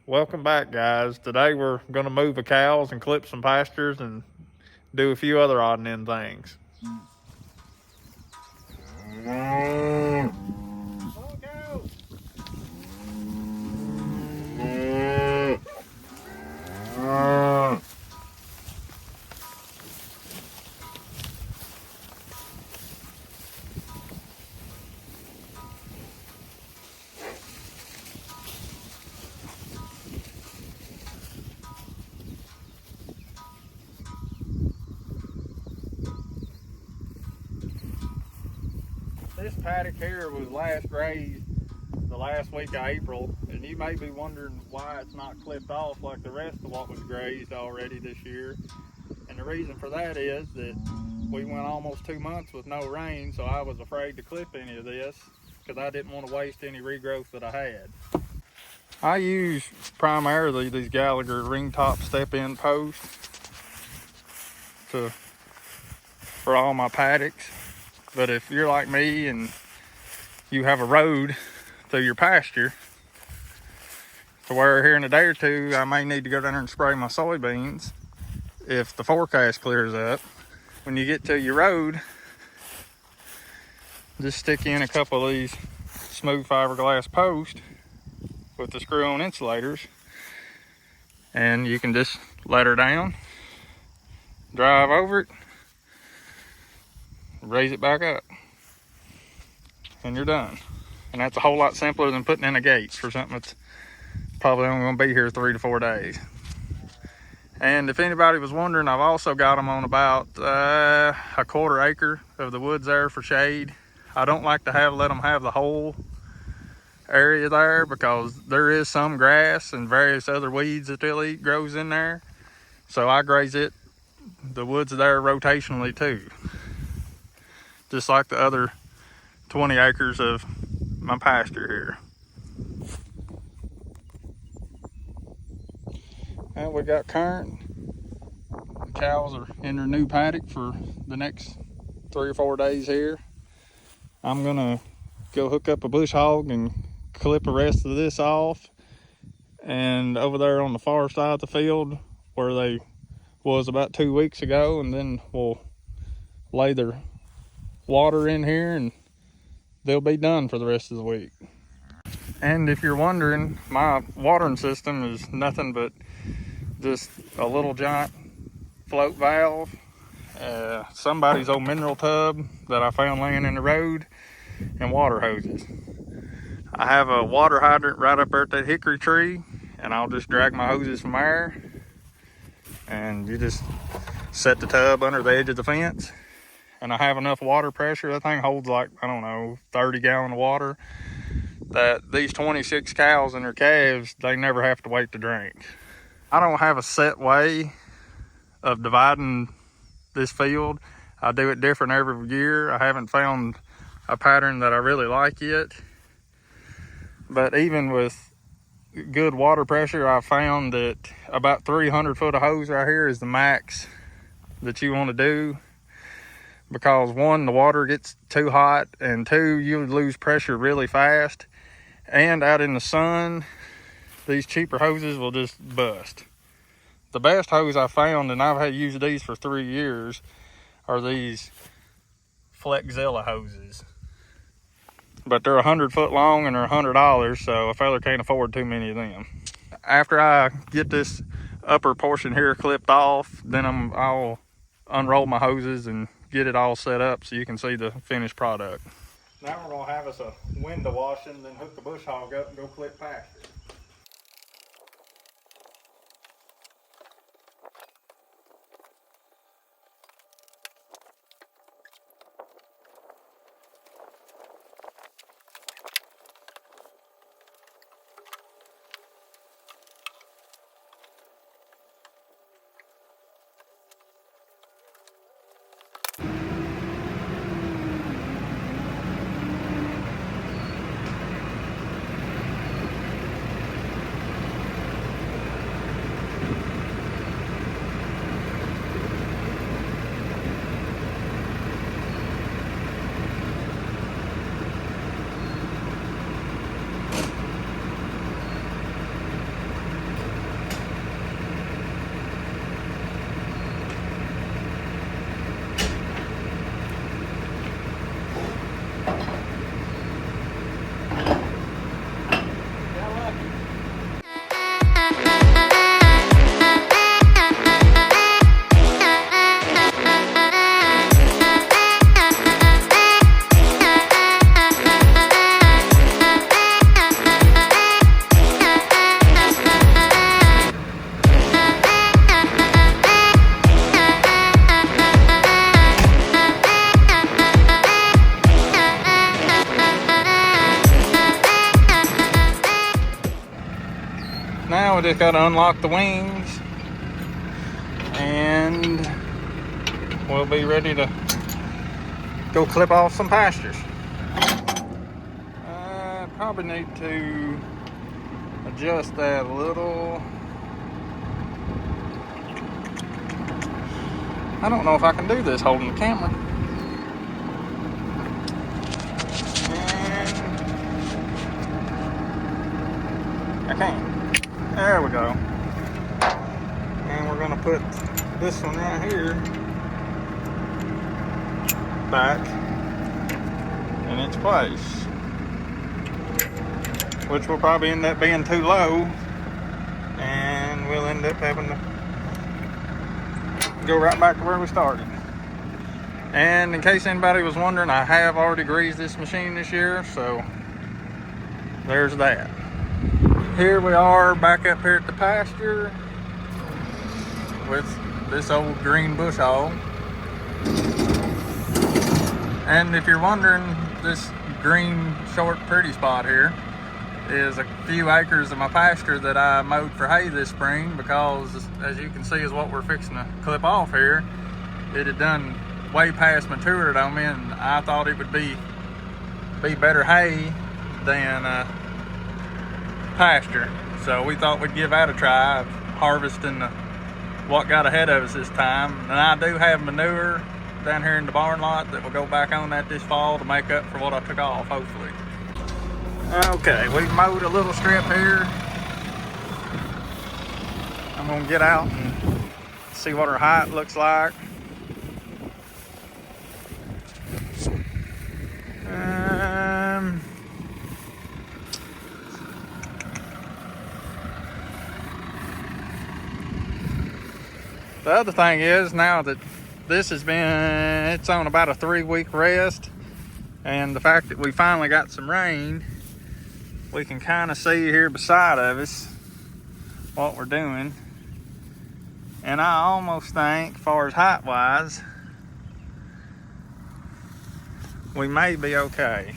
Welcome back, guys. Today we're going to move the cows and clip some pastures and do a few other odd and end things. This paddock here was last grazed the last week of April, and you may be wondering why it's not clipped off like the rest of what was grazed already this year. And the reason for that is that we went almost 2 months with no rain, so I was afraid to clip any of this because I didn't want to waste any regrowth that I had. I use primarily these Gallagher ring top step-in posts for all my paddocks. But if you're like me and you have a road through your pasture, to where here in a day or two I may need to go down there and spray my soybeans if the forecast clears up, when you get to your road, just stick in a couple of these smooth fiberglass posts with the screw-on insulators, and you can just let her down, drive over it, raise it back up, and you're done. And that's a whole lot simpler than putting in a gate for something that's probably only going to be here 3 to 4 days. And if anybody was wondering, I've also got them on about a 1/4 acre of the woods there for shade. I don't like to let them have the whole area there because there is some grass and various other weeds that they'll eat grows in there. So I graze the woods there rotationally too, just like the other 20 acres of my pasture here. And we got current. The cows are in their new paddock for the next 3 or 4 days here. I'm gonna go hook up a bush hog and clip the rest of this off. And over there on the far side of the field where they was about 2 weeks ago, and then we'll lay their water in here and they'll be done for the rest of the week. And if you're wondering, my watering system is nothing but just a little giant float valve, somebody's old mineral tub that I found laying in the road, and water hoses. I have a water hydrant right up there at that hickory tree, and I'll just drag my hoses from there, and you just set the tub under the edge of the fence, and I have enough water pressure. That thing holds like, I don't know, 30 gallons of water, that these 26 cows and their calves, they never have to wait to drink. I don't have a set way of dividing this field. I do it different every year. I haven't found a pattern that I really like yet. But even with good water pressure, I found that about 300 foot of hose right here is the max that you want to do. Because 1, the water gets too hot, and 2, you lose pressure really fast. And out in the sun, these cheaper hoses will just bust. The best hose I found, and I've had used these for 3 years, are these Flexzilla hoses. But they're 100 foot long and they're $100, so a fella can't afford too many of them. After I get this upper portion here clipped off, then I'll unroll my hoses and get it all set up so you can see the finished product. Now we're gonna have us a window washing, then hook the bush hog up and go clip pasture. now we just gotta unlock the wings and we'll be ready to go clip off some pastures. I probably need to adjust that a little. I don't know if I can do this holding the camera. I can. There we go. And we're gonna put this one right here back in its place, which will probably end up being too low, and we'll end up having to go right back to where we started. And in case anybody was wondering, I have already greased this machine this year, so there's that. Here we are back up here at the pasture with this old green bush hog. And if you're wondering, this green short pretty spot here is a few acres of my pasture that I mowed for hay this spring, because as you can see is what we're fixing to clip off here. It had done way past matured on me, and I thought it would be better hay than pasture. So we thought we'd give that a try of harvesting what got ahead of us this time. And I do have manure down here in the barn lot that will go back on that this fall to make up for what I took off, hopefully. Okay, we've mowed a little strip here. I'm gonna get out and see what her height looks like. The other thing is, now that this has been, it's on about a 3-week rest, and the fact that we finally got some rain, we can kind of see here beside of us what we're doing. And I almost think, as far as height wise, we may be okay.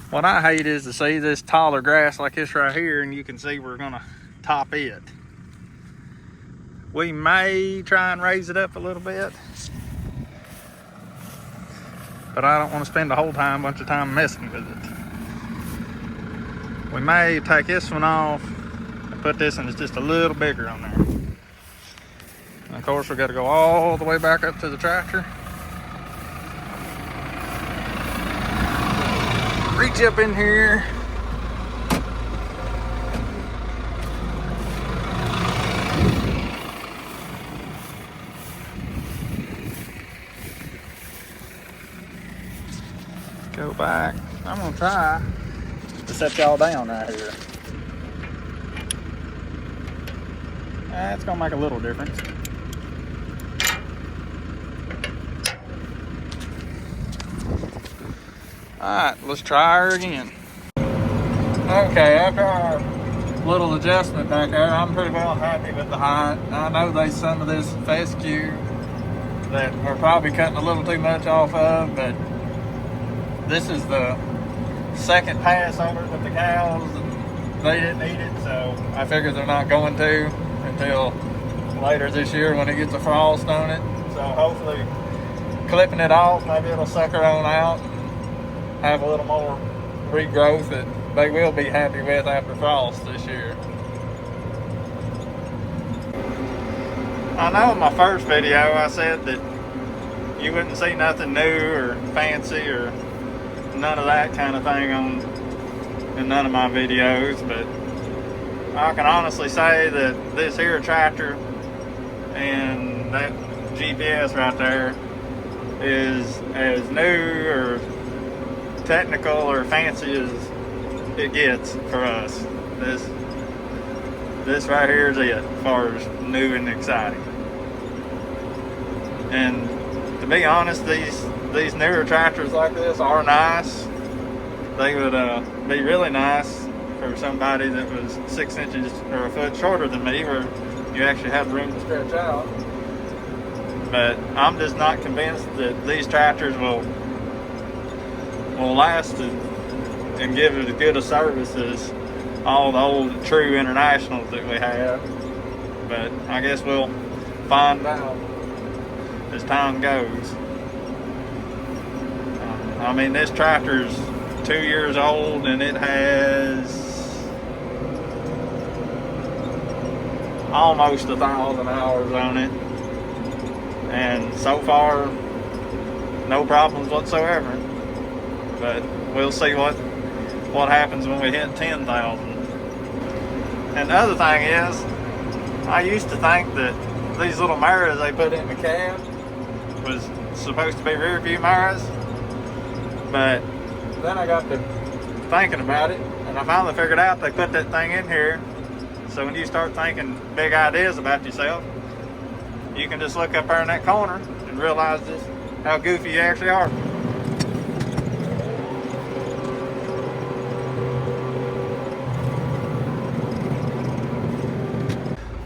What I hate is to see this taller grass like this right here, and you can see we're gonna top it. We may try and raise it up a little bit, but I don't want to spend the whole bunch of time messing with it. We may take this one off and put this one that's just a little bigger on there. And of course, we got to go all the way back up to the tractor. Reach up in here. Go back. I'm gonna try to set y'all down right here. It's gonna make a little difference. Alright, let's try her again. Okay, after our little adjustment back there, I'm pretty well happy with the height. I know there's some of this fescue that we're probably cutting a little too much off of, but this is the second pass over with the cows, and they didn't eat it, so I figured they're not going to until later this year when it gets a frost on it. So hopefully clipping it off, maybe it'll sucker on out, have a little more regrowth that they will be happy with after frost this year. I know in my first video I said that you wouldn't see nothing new or fancy or none of that kind of thing in none of my videos, but I can honestly say that this here tractor and that GPS right there is as new or technical or fancy as it gets for us. This right here is it as far as new and exciting. And to be honest, these newer tractors like this are nice. They would be really nice for somebody that was 6 inches or a foot shorter than me, where you actually have room to stretch out. But I'm just not convinced that these tractors will last and give as good a service all the old true internationals that we have. But I guess we'll find out as time goes. I mean, this tractor's 2 years old and it has almost 1,000 hours on it, and so far no problems whatsoever. But we'll see what happens when we hit 10,000. And the other thing is, I used to think that these little mirrors they put in the cab was supposed to be rear view mirrors, but then I got to thinking about it, and I finally figured out they put that thing in here so when you start thinking big ideas about yourself, you can just look up there in that corner and realize just how goofy you actually are.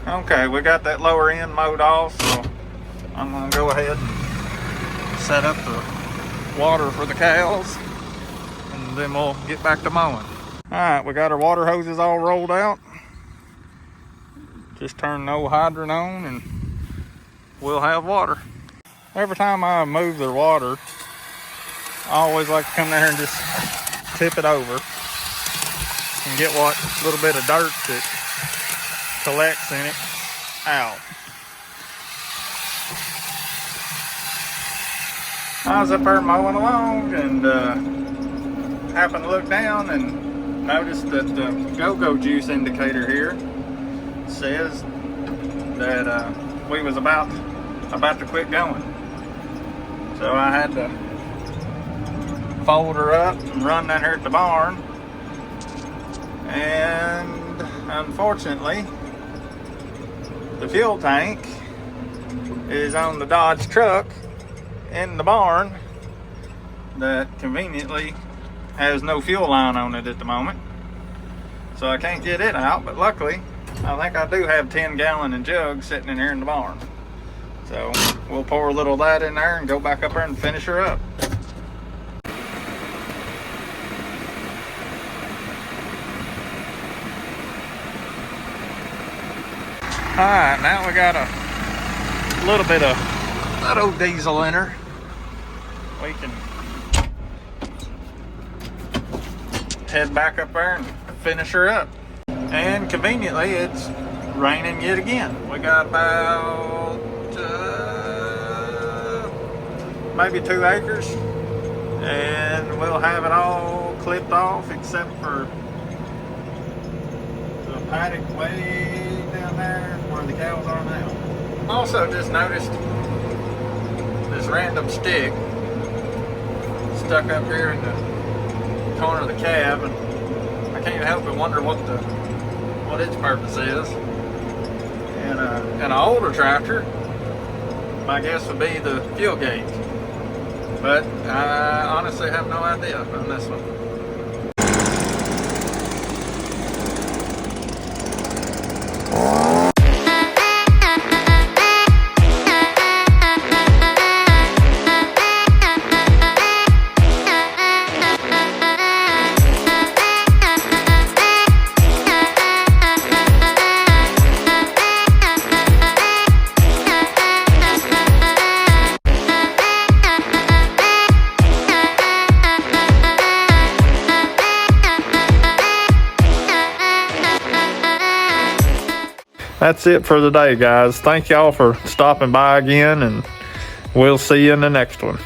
Okay, we got that lower end mowed off, so I'm gonna go ahead and set up the water for the cows, and then we'll get back to mowing. Alright, we got our water hoses all rolled out. Just turn the old hydrant on and we'll have water. Every time I move their water, I always like to come down here and just tip it over and get what little bit of dirt that collects in it out. I was up there mowing along and happened to look down and noticed that the go-go juice indicator here says that we was about to quit going. So I had to fold her up and run down here at the barn, and unfortunately the fuel tank is on the Dodge truck in the barn that conveniently has no fuel line on it at the moment, so I can't get it out. But luckily I think I do have 10-gallon jugs sitting in here in the barn, so we'll pour a little of that in there and go back up there and finish her up. Alright, now we got a little bit of that old diesel in her. We can head back up there and finish her up. And conveniently, it's raining yet again. We got about maybe 2 acres, and we'll have it all clipped off except for the paddock way down there where the cows are now. Also just noticed this random stick stuck up here in the corner of the cab, and I can't help but wonder what its purpose is. And an older tractor, my guess would be the fuel gauge, but I honestly have no idea on this one. That's it for the day, guys. Thank y'all for stopping by again, and we'll see you in the next one.